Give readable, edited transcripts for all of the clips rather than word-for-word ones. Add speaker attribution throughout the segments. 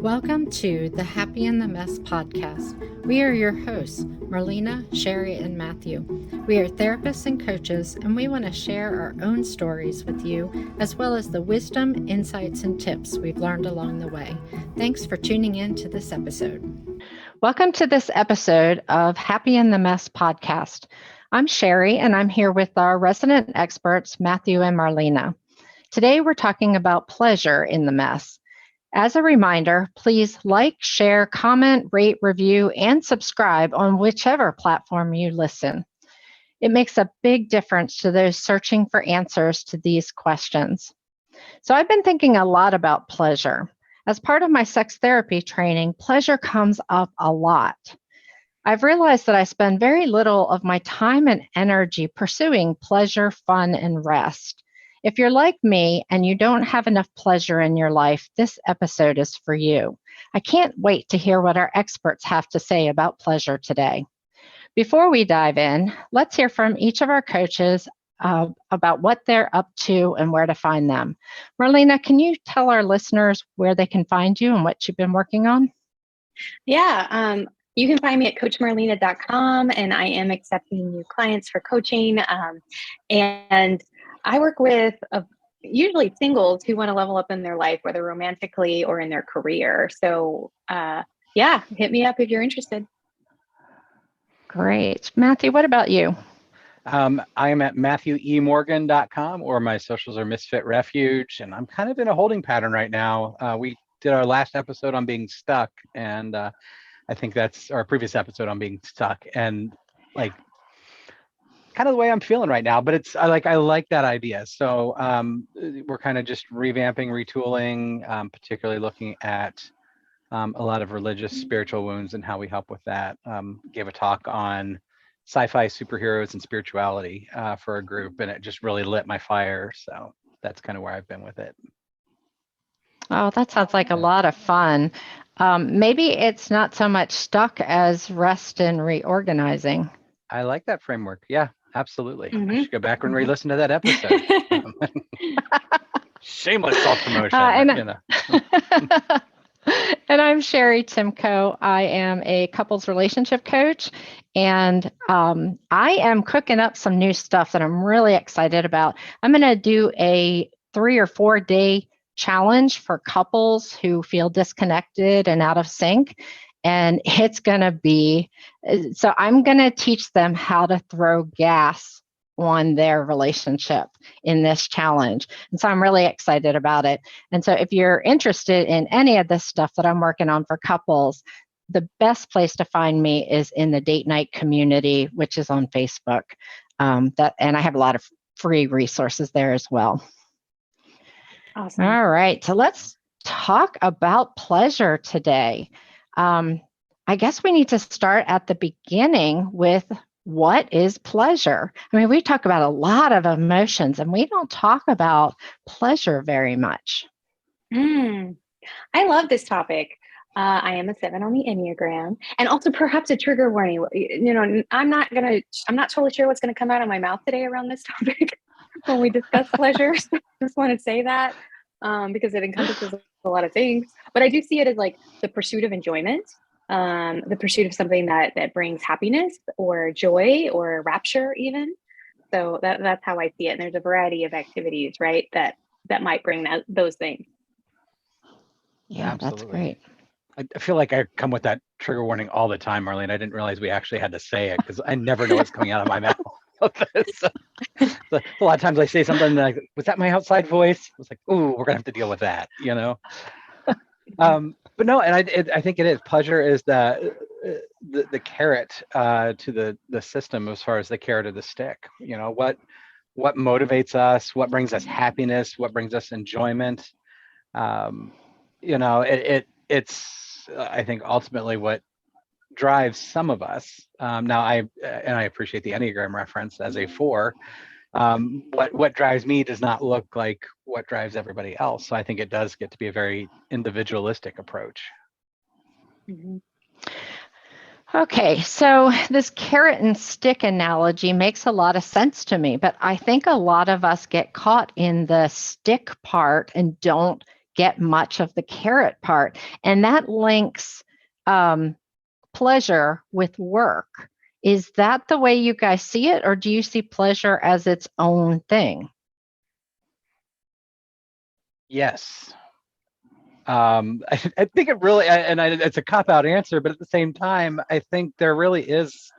Speaker 1: Welcome to the Happy in the Mess podcast. We are your hosts, Marlene, Cheri, and Matthew. We are therapists and coaches, and we want to share our own stories with you, as well as the wisdom, insights, and tips we've learned along the way. Thanks for tuning in to this episode. Welcome to this episode of Happy in the Mess podcast. I'm Cheri, and I'm here with our resident experts, Matthew and Marlene. Today, we're talking about pleasure in the mess. As a reminder, please like, share, comment, rate, review, and subscribe on whichever platform you listen. It makes a big difference to those searching for answers to these questions. So I've been thinking a lot about pleasure. As part of my sex therapy training, pleasure comes up a lot. I've realized that I spend very little of my time and energy pursuing pleasure, fun, and rest. If you're like me and you don't have enough pleasure in your life, this episode is for you. I can't wait to hear what our experts have to say about pleasure today. Before we dive in, let's hear from each of our coaches about what they're up to and where to find them. Marlene, can you tell our listeners where they can find you and what you've been working on?
Speaker 2: Yeah, you can find me at coachmarlene.com, and I am accepting new clients for coaching. And I work with usually singles who want to level up in their life, whether romantically or in their career. So yeah, hit me up if you're interested.
Speaker 1: Great. Matthew, what about you?
Speaker 3: I am at MatthewEMorgan.com, or my socials are Misfit Refuge, and I'm kind of in a holding pattern right now. We did our last episode on being stuck, and I think that's our previous episode on being stuck, and like kind of the way I'm feeling right now, but I like that idea. So we're kind of just revamping, retooling, particularly looking at a lot of religious, spiritual wounds and how we help with that. Gave a talk on sci-fi superheroes and spirituality for a group, and it just really lit my fire. So that's kind of where I've been with it.
Speaker 1: Oh, that sounds like a lot of fun. Maybe it's not so much stuck as rest and reorganizing.
Speaker 3: I like that framework. Yeah, absolutely. I should go back and re-listen to that episode. Shameless self-promotion.
Speaker 1: And I'm Cheri Timko. I am a couples relationship coach, and I am cooking up some new stuff that I'm really excited about. I'm going to do a 3 or 4 day challenge for couples who feel disconnected and out of sync. And it's going to be, so I'm going to teach them how to throw gas on their relationship in this challenge. And so I'm really excited about it. And so if you're interested in any of this stuff that I'm working on for couples, the best place to find me is in the date night community, which is on Facebook. And I have a lot of free resources there as well.
Speaker 2: Awesome.
Speaker 1: All right. So let's talk about pleasure today. I guess we need to start at the beginning with what is pleasure? I mean, we talk about a lot of emotions and we don't talk about pleasure very much.
Speaker 2: I love this topic. I am a 7 on the Enneagram, and also perhaps a trigger warning. You know, I'm not totally sure what's going to come out of my mouth today around this topic when we discuss pleasure. So I just want to say that because it encompasses a lot of things, but I do see it as like the pursuit of enjoyment, the pursuit of something that brings happiness or joy or rapture even. So that's how I see it. And there's a variety of activities, right, that might bring those things.
Speaker 1: Yeah,
Speaker 3: absolutely.
Speaker 1: That's great.
Speaker 3: I feel like I come with that trigger warning all the time, Marlene. I didn't realize we actually had to say it because I never know what's coming out of my mouth. So a lot of times I say something like, was that my outside voice? I was like, ooh, we're gonna have to deal with that, you know? But no, and I think it is. Pleasure is the carrot to the system as far as the carrot of the stick. You know, what motivates us, what brings us happiness, what brings us enjoyment. You know, it's I think ultimately what drives some of us. Now I appreciate the Enneagram reference as a 4. What drives me does not look like what drives everybody else. So I think it does get to be a very individualistic approach.
Speaker 2: Mm-hmm.
Speaker 1: Okay, so this carrot and stick analogy makes a lot of sense to me, but I think a lot of us get caught in the stick part and don't get much of the carrot part. And that links pleasure with work. Is that the way you guys see it, or do you see pleasure as its own thing?
Speaker 3: Yes. I think it really, it's a cop-out answer, but at the same time, I think there really is,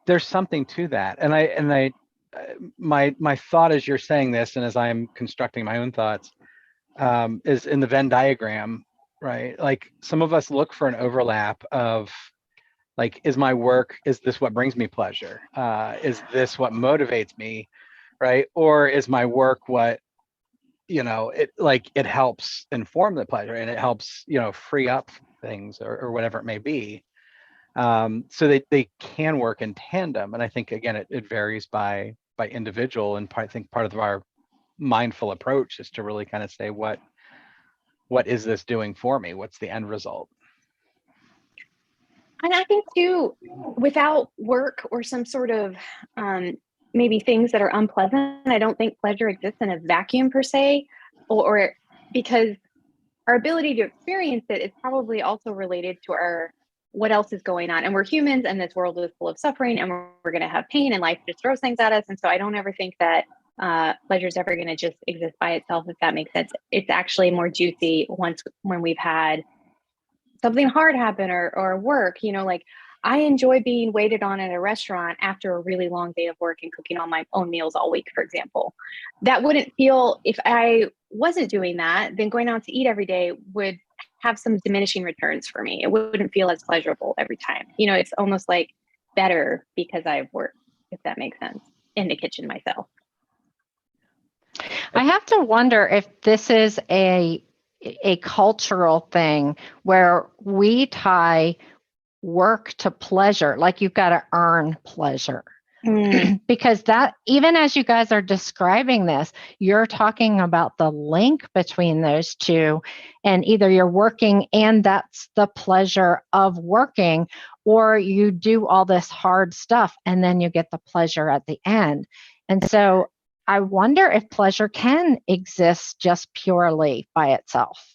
Speaker 3: there's something to that. My thought as you're saying this, and as I'm constructing my own thoughts, is in the Venn diagram, right? Like some of us look for an overlap of, like, is my work, is this what brings me pleasure? Is this what motivates me, right? Or is my work what, it helps inform the pleasure, and it helps, free up things, or whatever it may be. So they can work in tandem. And I think, again, it varies by individual. And I think part of our mindful approach is to really kind of say, what is this doing for me? What's the end result?
Speaker 2: And I think too, without work or some sort of maybe things that are unpleasant, I don't think pleasure exists in a vacuum per se, or because our ability to experience it is probably also related to what else is going on. And we're humans, and this world is full of suffering, and we're going to have pain, and life just throws things at us. And so I don't ever think that pleasure is ever going to just exist by itself, if that makes sense. It's actually more juicy when we've had something hard happen, or work, like I enjoy being waited on at a restaurant after a really long day of work and cooking all my own meals all week, for example. That wouldn't feel, if I wasn't doing that, then going out to eat every day would have some diminishing returns for me. It wouldn't feel as pleasurable every time. It's almost like better because I've worked, if that makes sense, in the kitchen myself.
Speaker 1: I have to wonder if this is a cultural thing where we tie work to pleasure, like you've got to earn pleasure. Because that, even as you guys are describing this, you're talking about the link between those two, and either you're working and that's the pleasure of working, or you do all this hard stuff and then you get the pleasure at the end. And so I wonder if pleasure can exist just purely by itself.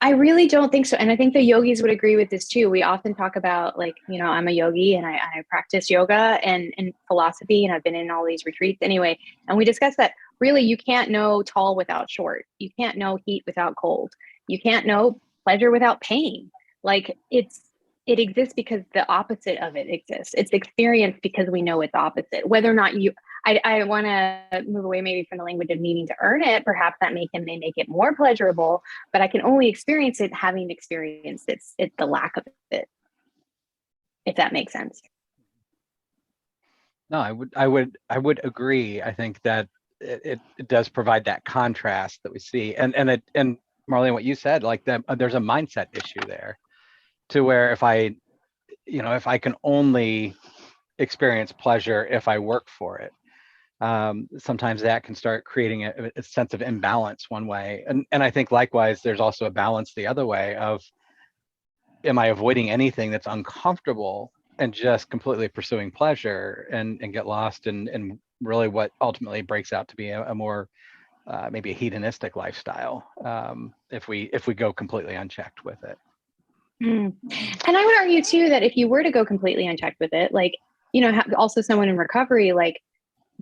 Speaker 2: I really don't think so. And I think the yogis would agree with this too. We often talk about, like, I'm a yogi, and I practice yoga and philosophy, and I've been in all these retreats anyway. And we discuss that really you can't know tall without short. You can't know heat without cold. You can't know pleasure without pain. Like it exists because the opposite of it exists. It's experienced because we know it's opposite. Whether or not I want to move away maybe from the language of needing to earn it. Perhaps that may make it more pleasurable, but I can only experience it having experienced it's the lack of it, if that makes sense.
Speaker 3: No, I would agree. I think that it does provide that contrast that we see, and Marlene, what you said, like there's a mindset issue there, to where if I can only experience pleasure if I work for it, sometimes that can start creating a sense of imbalance one way. And I think likewise, there's also a balance the other way of, am I avoiding anything that's uncomfortable and just completely pursuing pleasure, and get lost in really what ultimately breaks out to be a more maybe a hedonistic lifestyle, if we go completely unchecked with it.
Speaker 2: And I would argue too that if you were to go completely unchecked with it, like, also someone in recovery, like,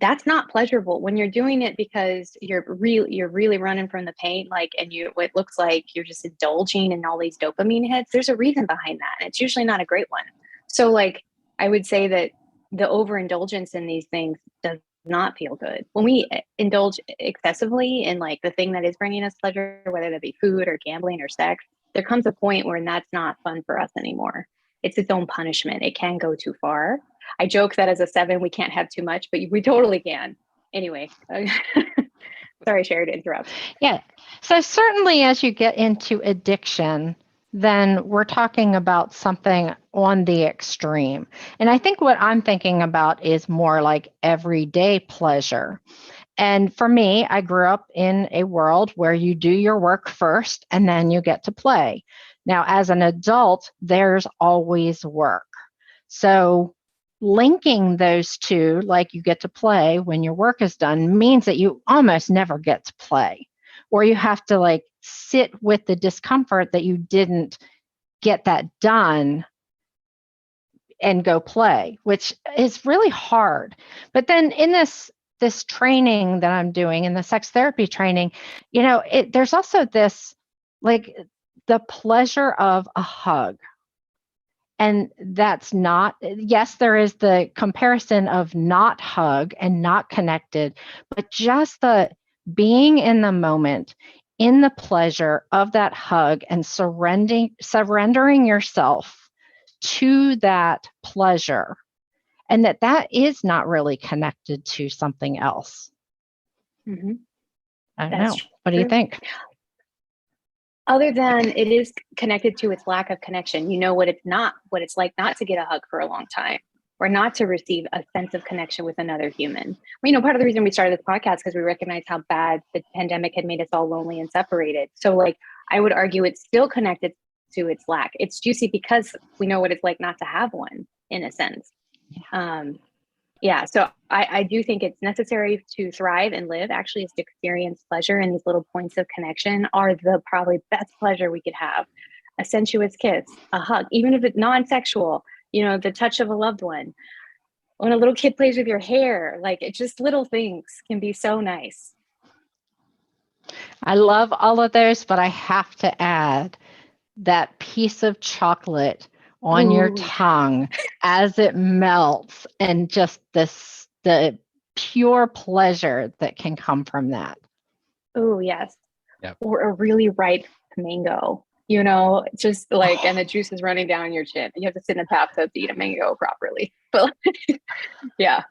Speaker 2: that's not pleasurable when you're doing it because you're really running from the pain, like, and it looks like you're just indulging in all these dopamine hits. There's a reason behind that, and it's usually not a great one. So, like, I would say that the overindulgence in these things does not feel good. When we indulge excessively in, like, the thing that is bringing us pleasure, whether that be food or gambling or sex, there comes a point where that's not fun for us anymore. It's its own punishment. It can go too far. I joke that as a 7, we can't have too much, but we totally can. Anyway, sorry, Cheri, to interrupt.
Speaker 1: Yeah. So certainly as you get into addiction, then we're talking about something on the extreme. And I think what I'm thinking about is more like everyday pleasure. And for me, I grew up in a world where you do your work first and then you get to play. Now, as an adult, there's always work. So linking those two, like you get to play when your work is done, means that you almost never get to play, or you have to like sit with the discomfort that you didn't get that done and go play, which is really hard. But then in this training that I'm doing, in the sex therapy training, there's also this, like, the pleasure of a hug. And that's not, yes, there is the comparison of not hug and not connected, but just the being in the moment, in the pleasure of that hug, and surrendering yourself to that pleasure, and that is not really connected to something else.
Speaker 2: Mm-hmm.
Speaker 1: I don't know. What do you think?
Speaker 2: Other than it is connected to its lack of connection. You know what it's like not to get a hug for a long time, or not to receive a sense of connection with another human. Part of the reason we started this podcast because we recognized how bad the pandemic had made us all lonely and separated. So like, I would argue it's still connected to its lack. It's juicy because we know what it's like not to have one, in a sense. So I do think it's necessary to thrive and live, actually, is to experience pleasure, and these little points of connection are the probably best pleasure we could have. A sensuous kiss, a hug, even if it's non-sexual, the touch of a loved one. When a little kid plays with your hair, like, it's just little things can be so nice.
Speaker 1: I love all of those, but I have to add that piece of chocolate on your tongue as it melts, and just the pure pleasure that can come from that.
Speaker 2: Oh, yes.
Speaker 3: Yep.
Speaker 2: Or a really ripe mango, just like, and the juice is running down your chin. You have to sit in a bathtub to eat a mango properly. But yeah.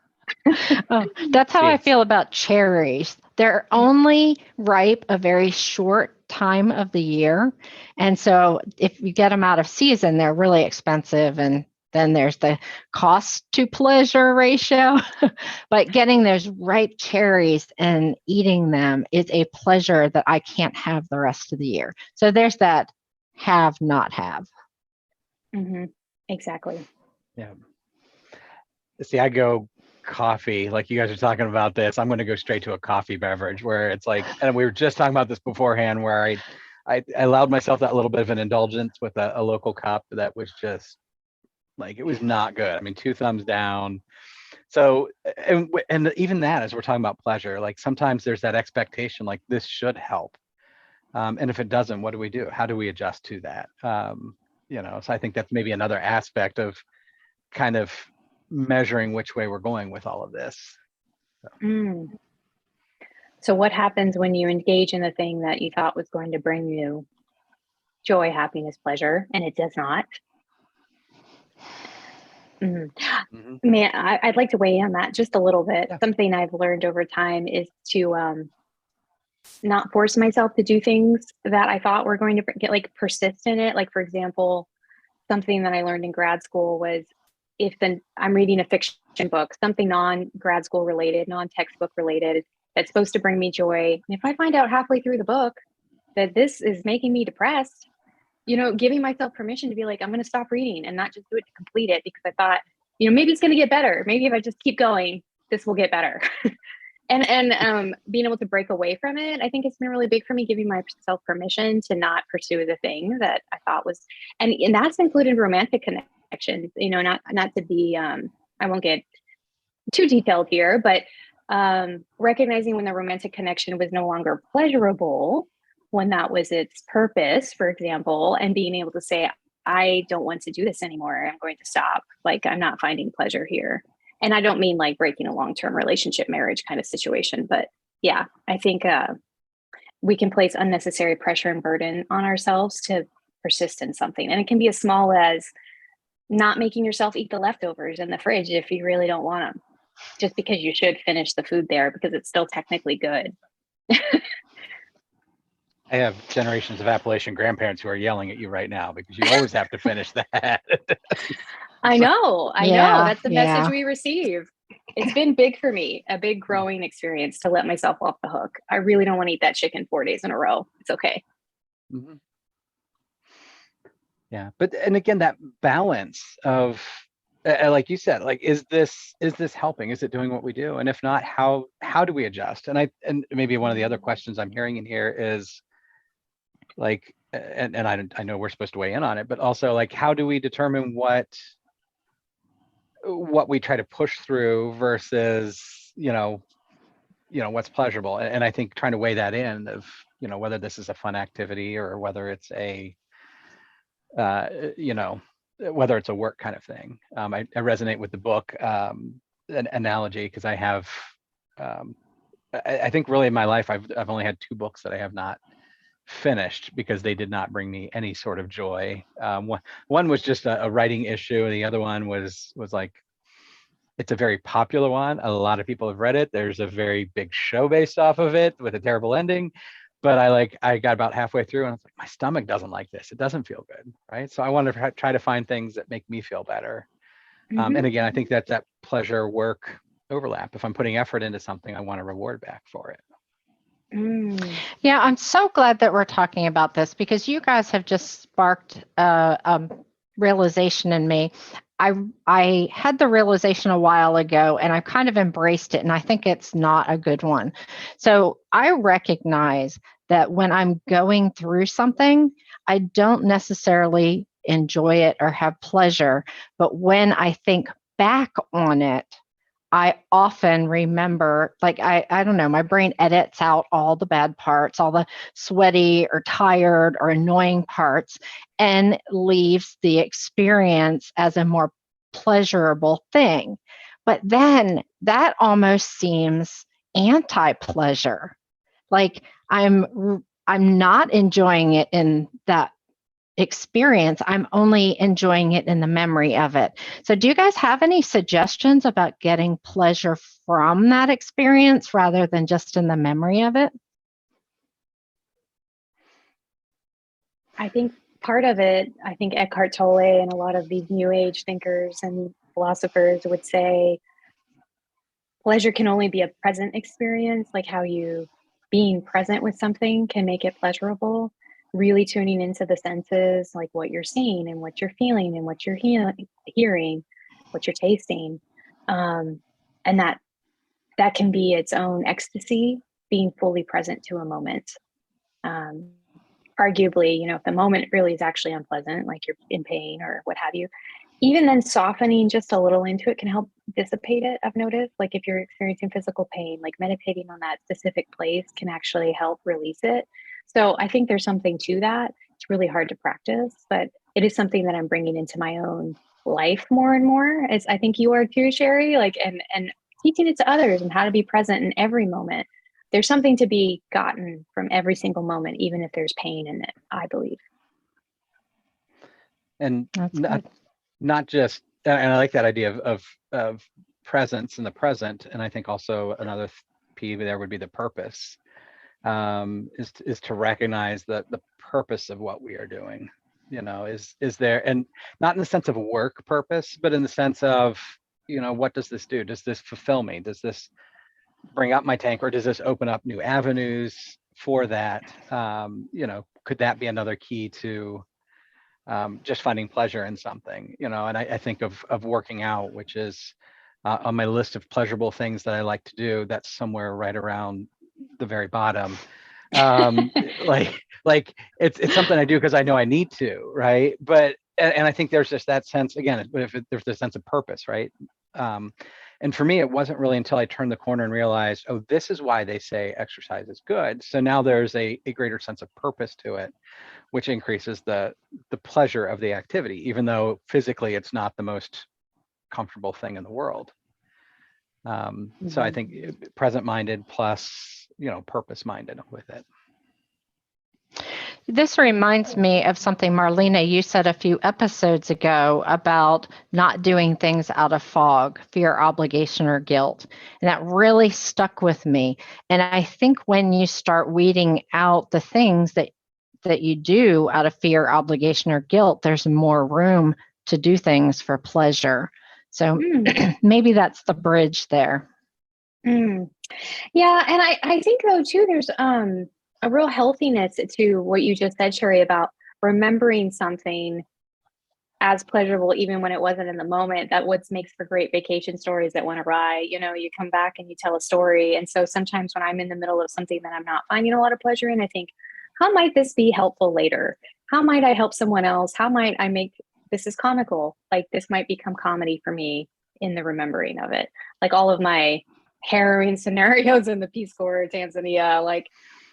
Speaker 1: That's how I feel about cherries. They're only ripe a very short time of the year. And so if you get them out of season, they're really expensive. And then there's the cost to pleasure ratio. But getting those ripe cherries and eating them is a pleasure that I can't have the rest of the year. So there's that have, not have.
Speaker 2: Mm-hmm. Exactly.
Speaker 3: Yeah. See, I go coffee, like you guys are talking about this. I'm going to go straight to a coffee beverage, where it's like, and we were just talking about this beforehand, where I allowed myself that little bit of an indulgence with a local cup that was just like, it was not good. I mean, 2 thumbs down. So, and even that, as we're talking about pleasure, like sometimes there's that expectation, like this should help. And if it doesn't, what do we do? How do we adjust to that? So I think that's maybe another aspect of kind of measuring which way we're going with all of this.
Speaker 2: So what happens when you engage in the thing that you thought was going to bring you joy, happiness, pleasure, and it does not? Mm-hmm. Man, I'd like to weigh in on that just a little bit. Yeah. Something I've learned over time is to not force myself to do things that I thought were going to persist in it. Like, for example, something that I learned in grad school was, I'm reading a fiction book, something non-grad school related, non-textbook related, that's supposed to bring me joy. And if I find out halfway through the book that this is making me depressed, giving myself permission to be like, I'm going to stop reading and not just do it to complete it, because I thought, maybe it's going to get better. Maybe if I just keep going, this will get better. and being able to break away from it, I think it's been really big for me, giving myself permission to not pursue the thing that I thought was, and that's included romantic connections, not to be, I won't get too detailed here, but recognizing when the romantic connection was no longer pleasurable, when that was its purpose, for example, and being able to say, I don't want to do this anymore. I'm going to stop. Like, I'm not finding pleasure here. And I don't mean like breaking a long-term relationship, marriage kind of situation, but yeah, I think we can place unnecessary pressure and burden on ourselves to persist in something. And it can be as small as not making yourself eat the leftovers in the fridge if you really don't want them, just because you should finish the food there because it's still technically good.
Speaker 3: I have generations of Appalachian grandparents who are yelling at you right now because you always have to finish that.
Speaker 2: I know. That's the message we receive. It's been big for me, a big growing experience to let myself off the hook. I really don't want to eat that chicken 4 days in a row. It's okay.
Speaker 3: Mm-hmm. Yeah. And again, that balance of like you said, like, is this helping? Is it doing what we do? And if not, how do we adjust? And maybe one of the other questions I'm hearing in here is like, and I know we're supposed to weigh in on it, but also like, how do we determine what we try to push through versus, what's pleasurable? And I think trying to weigh that in of, whether this is a fun activity or whether it's a, uh, you know, whether it's a work kind of thing. I resonate with the book an analogy because I have, I think really in my life, I've only had 2 books that I have not finished because they did not bring me any sort of joy. One was just a writing issue, and the other one was like, it's a very popular one. A lot of people have read it. There's a very big show based off of it with a terrible ending. But I got about halfway through and I was like, my stomach doesn't like this. It doesn't feel good, right? So I want to try to find things that make me feel better. And again, I think that's that pleasure work overlap. If I'm putting effort into something, I want a reward back for it.
Speaker 1: Yeah, I'm so glad that we're talking about this because you guys have just sparked a realization in me. I had the realization a while ago and I've kind of embraced it, and I think it's not a good one. So I recognize that when I'm going through something, I don't necessarily enjoy it or have pleasure, but when I think back on it, I often remember, like, I don't know, my brain edits out all the bad parts, all the sweaty or tired or annoying parts, and leaves the experience as a more pleasurable thing. But then that almost seems anti-pleasure. Like I'm not enjoying it in that experience. I'm only enjoying it in the memory of it. So do you guys have any suggestions about getting pleasure from that experience rather than just in the memory of it?
Speaker 2: I think part of it, I think Eckhart Tolle and a lot of these new age thinkers and philosophers would say pleasure can only be a present experience, like how you being present with something can make it pleasurable. Really tuning into the senses, like what you're seeing and what you're feeling and what you're hearing, what you're tasting. And that can be its own ecstasy, being fully present to a moment. Arguably, if the moment really is actually unpleasant, like you're in pain or what have you, even then softening just a little into it can help dissipate it. I've noticed, like if you're experiencing physical pain, like meditating on that specific place can actually help release it. So I think there's something to that. It's really hard to practice, but it is something that I'm bringing into my own life more and more. As I think you are too, Cheri, like, and teaching it to others and how to be present in every moment. There's something to be gotten from every single moment, even if there's pain in it, I believe.
Speaker 3: And not just, and I like that idea of presence in the present. And I think also another P there would be the purpose, is to recognize the purpose of what we are doing. Is there, and not in the sense of work purpose, but in the sense of, what does this do? Does this fulfill me? Does this bring up my tank, or does this open up new avenues for that? Could that be another key to just finding pleasure in something? And I think of working out, which is on my list of pleasurable things that I like to do. That's somewhere right around the very bottom. Like it's something I do because I know I need to, right? But and I think there's just that sense, again, there's the sense of purpose, right? And for me, it wasn't really until I turned the corner and realized, oh, this is why they say exercise is good. So now there's a greater sense of purpose to it, which increases the pleasure of the activity, even though physically it's not the most comfortable thing in the world. So I think present-minded plus, purpose-minded with it.
Speaker 1: This reminds me of something, Marlene, you said a few episodes ago about not doing things out of fog, fear, obligation, or guilt. And that really stuck with me. And I think when you start weeding out the things that you do out of fear, obligation, or guilt, there's more room to do things for pleasure. So maybe that's the bridge there.
Speaker 2: Yeah. And I think though too, there's a real healthiness to what you just said, Cheri, about remembering something as pleasurable, even when it wasn't in the moment. That what makes for great vacation stories that went awry. You know, you come back and you tell a story. And so sometimes when I'm in the middle of something that I'm not finding a lot of pleasure in, I think, how might this be helpful later? How might I help someone else? How might I make this is comical? Like this might become comedy for me in the remembering of it. Like all of my harrowing scenarios in the Peace Corps, Tanzania, like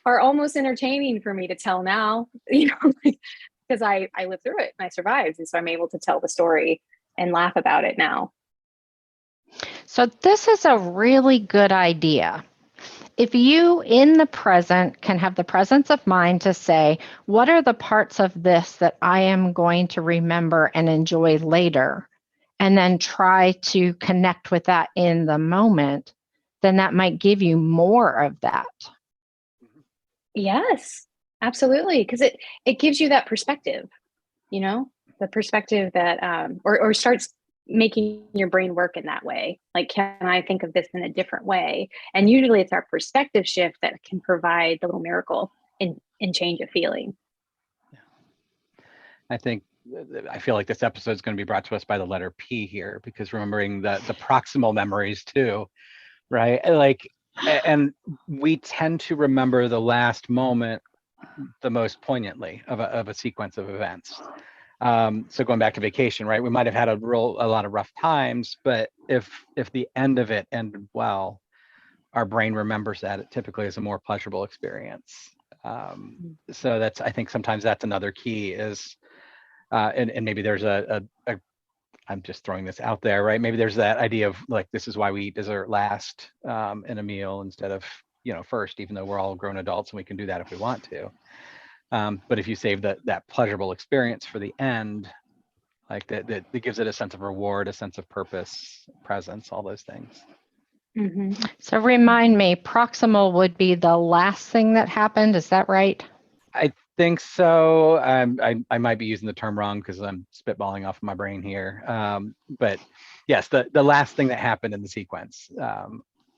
Speaker 2: are almost entertaining for me to tell now, you know, like, because I lived through it and I survived. And so I'm able to tell the story and laugh about it now.
Speaker 1: So this is a really good idea. If you in the present can have the presence of mind to say, what are the parts of this that I am going to remember and enjoy later, and then try to connect with that in the moment, then that might give you more of that.
Speaker 2: Yes, absolutely. Because it gives you that perspective, you know, the perspective that or starts making your brain work in that way. Like, can I think of this in a different way? And usually it's our perspective shift that can provide the little miracle in change of feeling.
Speaker 3: I feel like this episode is going to be brought to us by the letter P here, because remembering the proximal memories too, right? Like, and we tend to remember the last moment the most poignantly of a sequence of events. So going back to vacation, right? We might have had a lot of rough times, but if the end of it ended well, our brain remembers that it typically is a more pleasurable experience. So that's, I think sometimes that's another key is, and maybe there's a I'm just throwing this out there, right? Maybe there's that idea of like, this is why we eat dessert last in a meal instead of, first, even though we're all grown adults and we can do that if we want to. But if you save that pleasurable experience for the end, like that gives it a sense of reward, a sense of purpose, presence, all those things.
Speaker 2: Mm-hmm.
Speaker 1: So remind me, proximal would be the last thing that happened. Is that right?
Speaker 3: I think so. I might be using the term wrong because I'm spitballing off of my brain here. But yes, the last thing that happened in the sequence,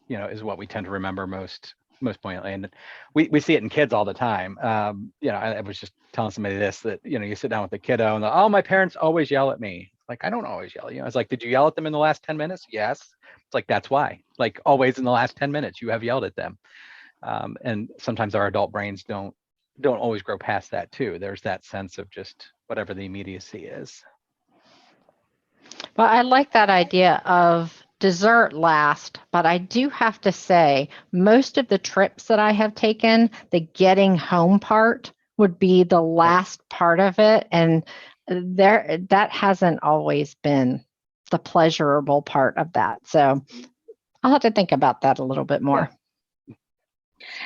Speaker 3: is what we tend to remember most poignantly. And we see it in kids all the time. I was just telling somebody this, that, you sit down with a kiddo and oh, my parents always yell at me. Like, I don't always yell. It's like, did you yell at them in the last 10 minutes? Yes. It's like, that's why. Like, always in the last 10 minutes, you have yelled at them. And sometimes our adult brains don't always grow past that too. There's that sense of just whatever the immediacy is.
Speaker 1: Well, I like that idea of dessert last, but I do have to say, most of the trips that I have taken, the getting home part would be the last part of it. And that hasn't always been the pleasurable part of that. So I'll have to think about that a little bit more.
Speaker 2: Yeah.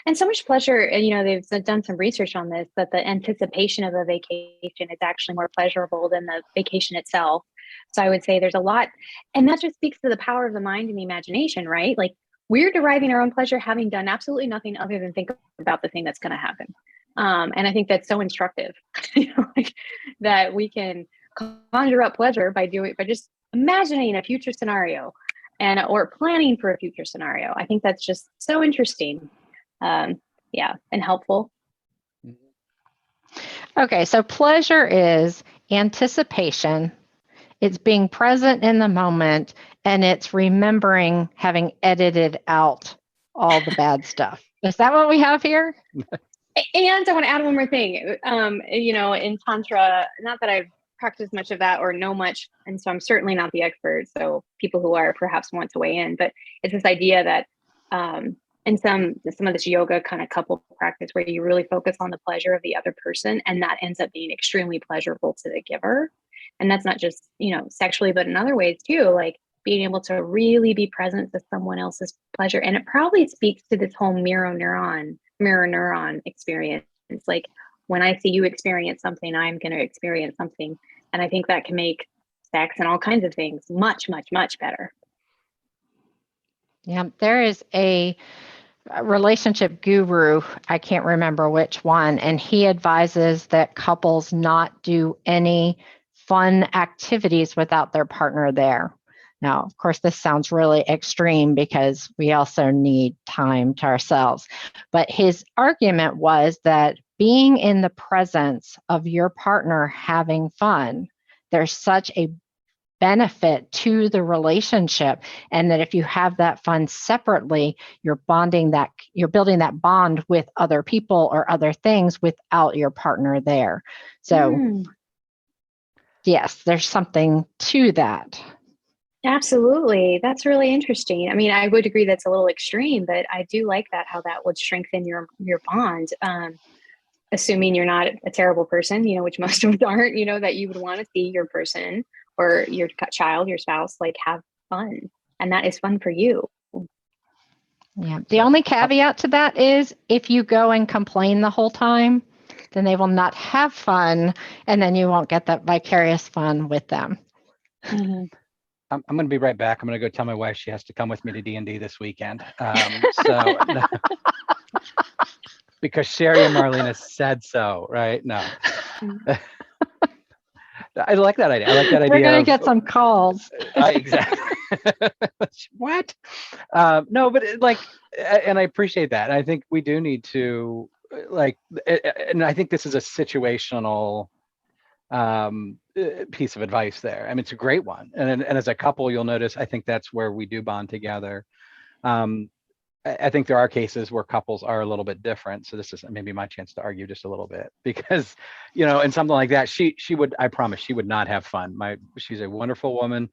Speaker 2: And so much pleasure, and they've done some research on this, that the anticipation of a vacation is actually more pleasurable than the vacation itself. So I would say there's a lot, and that just speaks to the power of the mind and the imagination, right? Like, we're deriving our own pleasure having done absolutely nothing other than think about the thing that's going to happen. And I think that's so instructive, that we can conjure up pleasure by just imagining a future scenario or planning for a future scenario. I think that's just so interesting. And helpful.
Speaker 1: Okay, so pleasure is anticipation, it's being present in the moment, and it's remembering having edited out all the bad stuff. Is that what we have here?
Speaker 2: And I want to add one more thing. In Tantra, not that I've practiced much of that or know much, and so I'm certainly not the expert, so people who are perhaps want to weigh in, but it's this idea that and some of this yoga kind of couple practice where you really focus on the pleasure of the other person, and that ends up being extremely pleasurable to the giver. And that's not just, sexually, but in other ways too, like being able to really be present to someone else's pleasure. And it probably speaks to this whole mirror neuron experience. It's like, when I see you experience something, I'm going to experience something. And I think that can make sex and all kinds of things much, much, much better.
Speaker 1: Yeah, there is a relationship guru, I can't remember which one, and he advises that couples not do any fun activities without their partner there. Now, of course, this sounds really extreme because we also need time to ourselves. But his argument was that being in the presence of your partner having fun, there's such a benefit to the relationship, and that if you have that fun separately, you're building that bond with other people or other things without your partner there. So yes, there's something to that.
Speaker 2: Absolutely. That's really interesting. I mean, I would agree that's a little extreme, but I do like that, how that would strengthen your bond. Assuming you're not a terrible person, which most of us aren't, that you would want to see your person or your child, your spouse, like, have fun. And that is fun for you.
Speaker 1: Yeah. The only caveat to that is if you go and complain the whole time, then they will not have fun, and then you won't get that vicarious fun with them.
Speaker 2: Mm-hmm.
Speaker 3: I'm going to be right back. I'm going to go tell my wife she has to come with me to D&D this weekend. Because Cheri and Marlene has said so, right? No. I like that idea.
Speaker 1: We're going to get some calls.
Speaker 3: Exactly. What? No, but and I appreciate that. I think we do need to and I think this is a situational piece of advice there. I mean, it's a great one. And as a couple, you'll notice, I think that's where we do bond together. I think there are cases where couples are a little bit different. So this is maybe my chance to argue just a little bit, because, in something like that, she would, I promise, she would not have fun. She's a wonderful woman,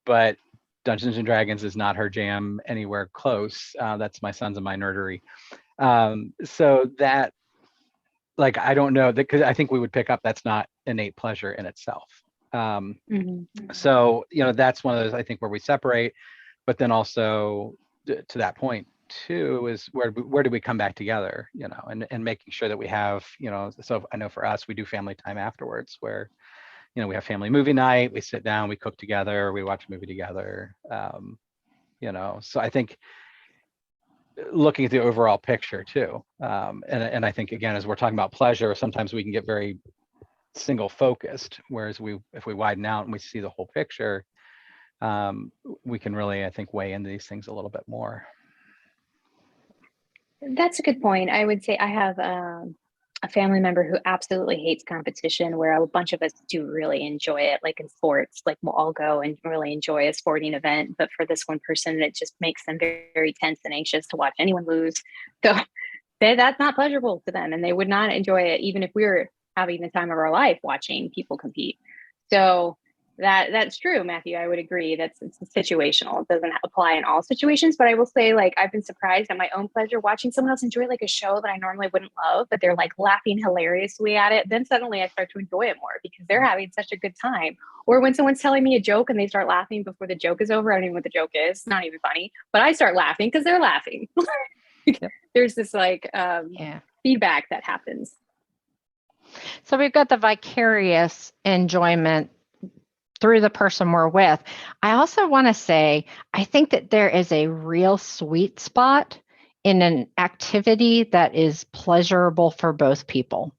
Speaker 3: but Dungeons and Dragons is not her jam anywhere close. That's my son's and my nerdery. So that, I don't know, because I think we would pick up that's not innate pleasure in itself. So, that's one of those, I think, where we separate, but then also to that point too, is where do we come back together, and making sure that we have, so I know for us, we do family time afterwards where, we have family movie night, we sit down, we cook together, we watch a movie together. So I think looking at the overall picture too. And I think, again, as we're talking about pleasure, sometimes we can get very single focused, whereas if we widen out and we see the whole picture, we can really, I think, weigh into these things a little bit more.
Speaker 2: That's a good point. I would say I have a family member who absolutely hates competition, where a bunch of us do really enjoy it, like in sports, like we'll all go and really enjoy a sporting event. But for this one person, it just makes them very, very tense and anxious to watch anyone lose. So that's not pleasurable to them, and they would not enjoy it even if we were having the time of our life watching people compete. So that's true, Matthew. I would agree. It's situational. It doesn't apply in all situations, but I will say, I've been surprised at my own pleasure watching someone else enjoy a show that I normally wouldn't love, but they're laughing hilariously at it. Then suddenly I start to enjoy it more because they're having such a good time. Or when someone's telling me a joke and they start laughing before the joke is over, I don't even know what the joke is. It's not even funny, but I start laughing because they're laughing. There's this feedback that happens.
Speaker 1: So we've got the vicarious enjoyment through the person we're with. I also want to say, I think that there is a real sweet spot in an activity that is pleasurable for both people.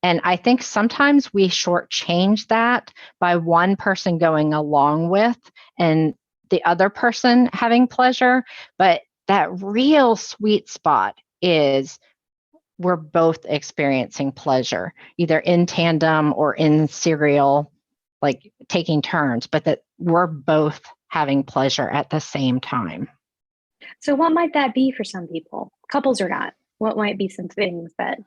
Speaker 1: And I think sometimes we shortchange that by one person going along with and the other person having pleasure. But that real sweet spot is we're both experiencing pleasure, either in tandem or in serial, taking turns, but that we're both having pleasure at the same time.
Speaker 2: So what might that be for some people, couples or not? What might be some things that,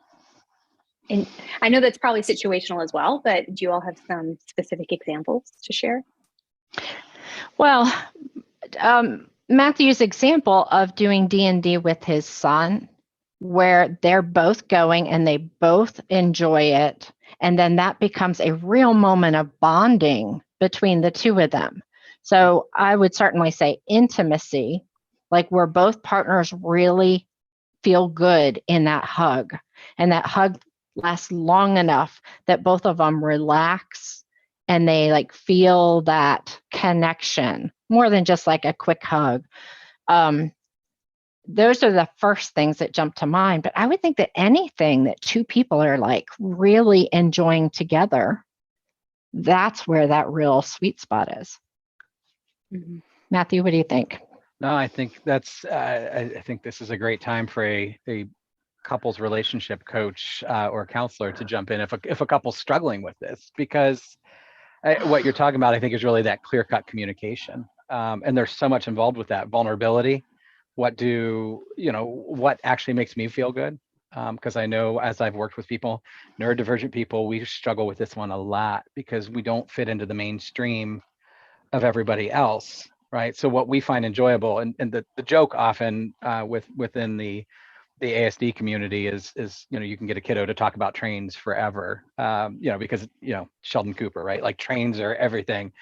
Speaker 2: and I know that's probably situational as well, but do you all have some specific examples to share?
Speaker 1: Well, Matthew's example of doing D&D with his son, where they're both going and they both enjoy it. And then that becomes a real moment of bonding between the two of them. So I would certainly say intimacy, where both partners really feel good in that hug. And that hug lasts long enough that both of them relax and they feel that connection more than just a quick hug. Those are the first things that jump to mind. But I would think that anything that two people are really enjoying together, that's where that real sweet spot is. Mm-hmm. Matthew, what do you think?
Speaker 3: No, I think that's, I think this is a great time for a couples relationship coach or counselor to jump in if a couple's struggling with this, because what you're talking about, I think, is really that clear-cut communication. And there's so much involved with that vulnerability. What actually makes me feel good? Because I know, as I've worked with people, neurodivergent people, we struggle with this one a lot because we don't fit into the mainstream of everybody else, right? So what we find enjoyable, and the joke often within the ASD community is you can get a kiddo to talk about trains forever, because Sheldon Cooper, right? Like trains are everything.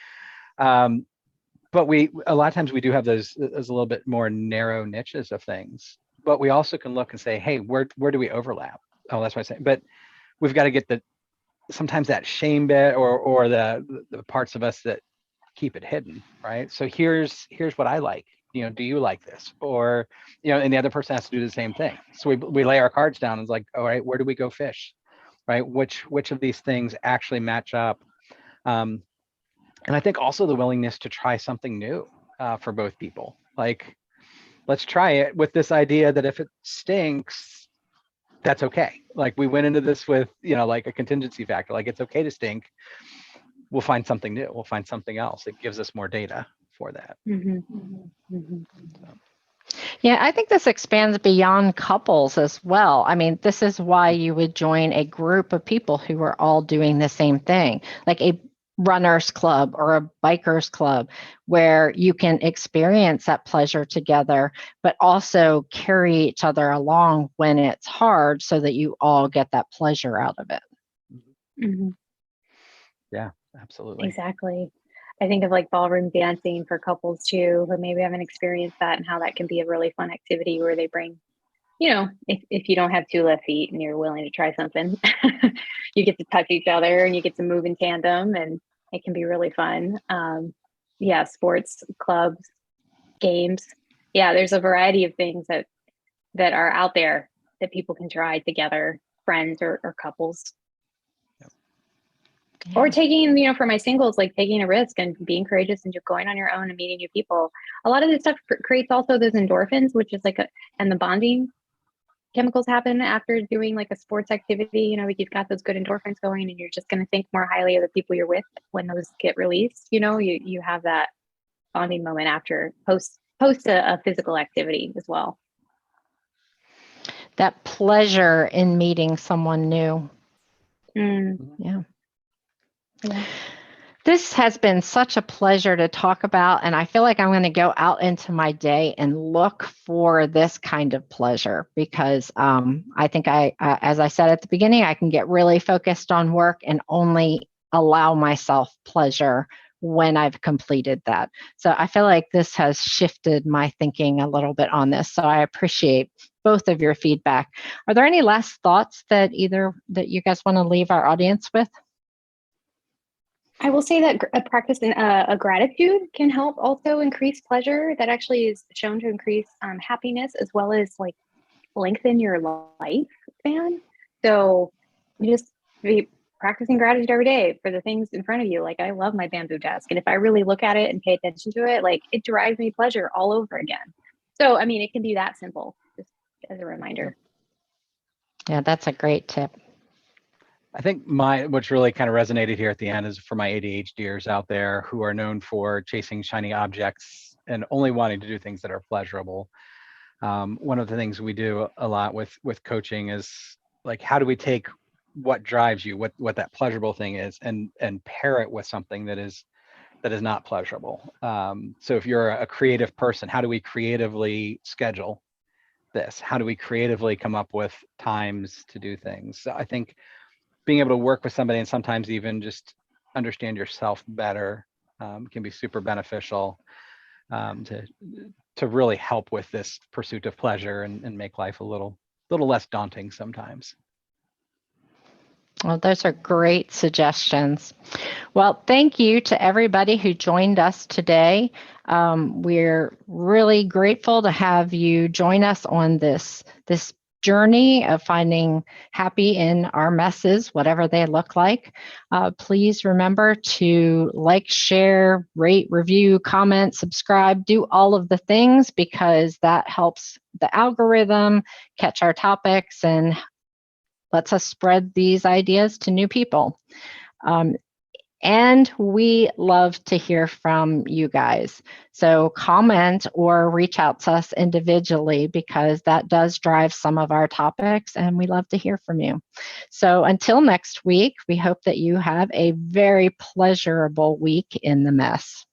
Speaker 3: But a lot of times we do have those a little bit more narrow niches of things, but we also can look and say, hey, where do we overlap? Oh, that's what I say. But we've got to get sometimes that shame bit or the parts of us that keep it hidden, right? So here's what I like. Do you like this? Or, and the other person has to do the same thing. So we lay our cards down and it's like, all right, where do we go fish? Right? Which of these things actually match up? And I think also the willingness to try something new for both people. Like, let's try it with this idea that if it stinks, that's okay. Like, we went into this with, like a contingency factor. Like, it's okay to stink. We'll find something new. We'll find something else. It gives us more data for that.
Speaker 2: Mm-hmm. Mm-hmm.
Speaker 1: Yeah, I think this expands beyond couples as well. I mean, this is why you would join a group of people who are all doing the same thing, like a runners club or a bikers club, where you can experience that pleasure together, but also carry each other along when it's hard so that you all get that pleasure out of it.
Speaker 2: Mm-hmm.
Speaker 3: Yeah, absolutely.
Speaker 2: Exactly. I think of like ballroom dancing for couples too, who maybe haven't experienced that, and how that can be a really fun activity where they bring, if you don't have two left feet and you're willing to try something, you get to touch each other and you get to move in tandem, and it can be really fun. Yeah, sports clubs, games. Yeah, there's a variety of things that are out there that people can try together, friends or couples.
Speaker 1: Yeah.
Speaker 2: Or taking, for my singles, like taking a risk and being courageous and just going on your own and meeting new people. A lot of this stuff creates also those endorphins, which is like and the bonding chemicals happen after doing like a sports activity. You've got those good endorphins going, and you're just going to think more highly of the people you're with when those get released. You have that bonding moment after post a physical activity as well.
Speaker 1: That pleasure in meeting someone new. Yeah. This has been such a pleasure to talk about, and I feel like I'm going to go out into my day and look for this kind of pleasure, because I think as I said at the beginning, I can get really focused on work and only allow myself pleasure when I've completed that. So I feel like this has shifted my thinking a little bit on this. So I appreciate both of your feedback. Are there any last thoughts that you guys want to leave our audience with?
Speaker 2: I will say that a practice in a gratitude can help also increase pleasure. That actually is shown to increase happiness, as well as like lengthen your life span. So you just be practicing gratitude every day for the things in front of you. Like, I love my bamboo desk, and if I really look at it and pay attention to it, like, it derives me pleasure all over again. So, I mean, it can be that simple, just as a reminder.
Speaker 1: Yeah, that's a great tip.
Speaker 3: I think what's really kind of resonated here at the end is for my ADHDers out there who are known for chasing shiny objects and only wanting to do things that are pleasurable. One of the things we do a lot with coaching is like, how do we take what drives you, what that pleasurable thing is, and pair it with something that is not pleasurable. So if you're a creative person, how do we creatively schedule this? How do we creatively come up with times to do things? So I think being able to work with somebody and sometimes even just understand yourself better can be super beneficial to really help with this pursuit of pleasure and make life a little less daunting sometimes.
Speaker 1: Well, those are great suggestions. Well, thank you to everybody who joined us today. We're really grateful to have you join us on this journey of finding happy in our messes, whatever they look like. Please remember to like, share, rate, review, comment, subscribe, do all of the things, because that helps the algorithm catch our topics and lets us spread these ideas to new people. And we love to hear from you guys. So comment or reach out to us individually, because that does drive some of our topics, and we love to hear from you. So until next week, we hope that you have a very pleasurable week in the mess.